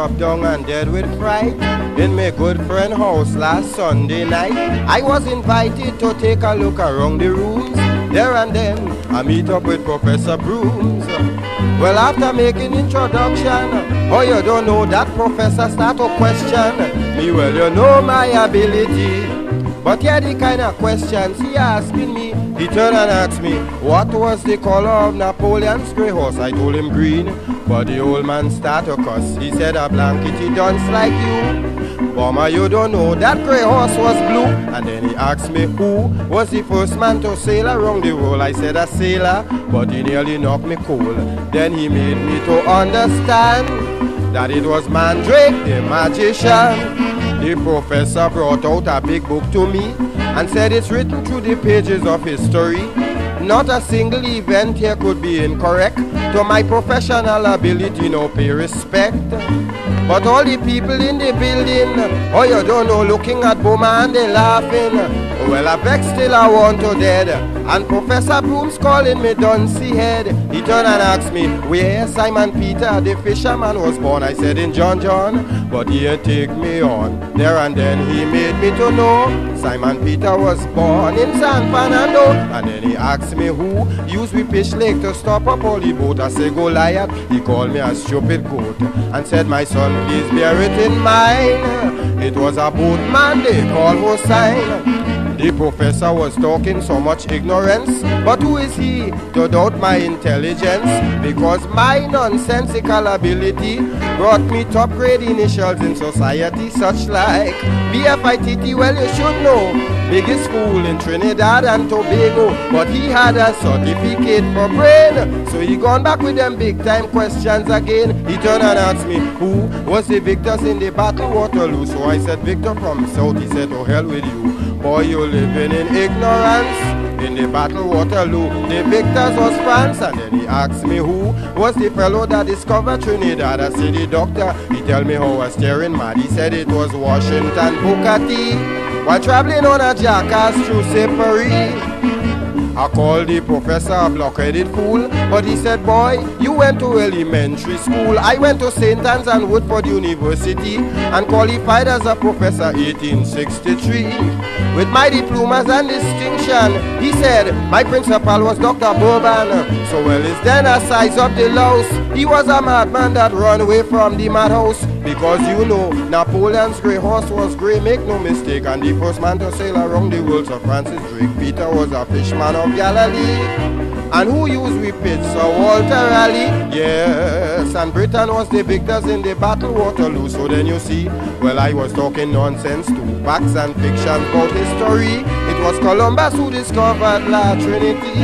up down and dead with fright in my good friend house last Sunday night. I was invited to take a look around the rooms. There and then I meet up with Professor Broomes. Well, after making introduction, oh, you don't know that professor start to question me. Well, you know my ability, but yeah, the kind of questions he asking me. He turned and asked me, what was the color of Napoleon's grey horse? I told him green, but the old man started to cuss. He said, a blankety dunce like you, Bomber, you don't know that grey horse was blue. And then he asked me who was the first man to sail around the world. I said a sailor, but he nearly knocked me cold. Then he made me to understand that it was Mandrake the magician. The professor brought out a big book to me and said it's written through the pages of history. Not a single event here could be incorrect. To my professional ability, no pay respect. But all the people in the building, oh, you don't know, looking at Boma and they laughing. Well, I vex till I want to dead. And Professor Broomes calling me Duncy head. He turned and asked me, where Simon Peter the fisherman was born. I said in John, but he take me on. There and then he made me to know Simon Peter was born in San Fernando. And then he asked me who used we fish lake to stop up all the boat. I said Goliath. He called me a stupid goat and said, my son, please bear it in mind. It was a boatman they called Hossein. The professor was talking so much ignorance, but who is he to doubt my intelligence? Because my nonsensical ability brought me top grade initials in society, such like BFITT. Well, you should know, biggest fool in Trinidad and Tobago, but he had a certificate for brain. So he gone back with them big time questions again. He turned and asked me who was the victors in the battle Waterloo. So I said Victor from South. He said, oh hell with you, boy, you living in ignorance. In the battle Waterloo, the victors was France. And then he asked me who was the fellow that discovered Trinidad. I said the doctor. He tell me how I was staring mad. He said it was Washington Booker T while traveling on a jackass through Sippery. I called the professor a blockheaded fool, but he said, boy, you went to elementary school. I went to St. Anne's and Woodford University and qualified as a professor 1863. With my diplomas and distinction, he said, my principal was Dr. Bourbon. So well, is then a size up the louse. He was a madman that run away from the madhouse. Because you know, Napoleon's grey horse was grey, make no mistake. And the first man to sail around the world, Sir Francis Drake. Peter was a fishman of Galilee. And who used we pitch? Sir Walter Raleigh. Yes, and Britain was the victors in the battle Waterloo. So then you see, well, I was talking nonsense too. Facts and fiction about history. It was Columbus who discovered La Trinity.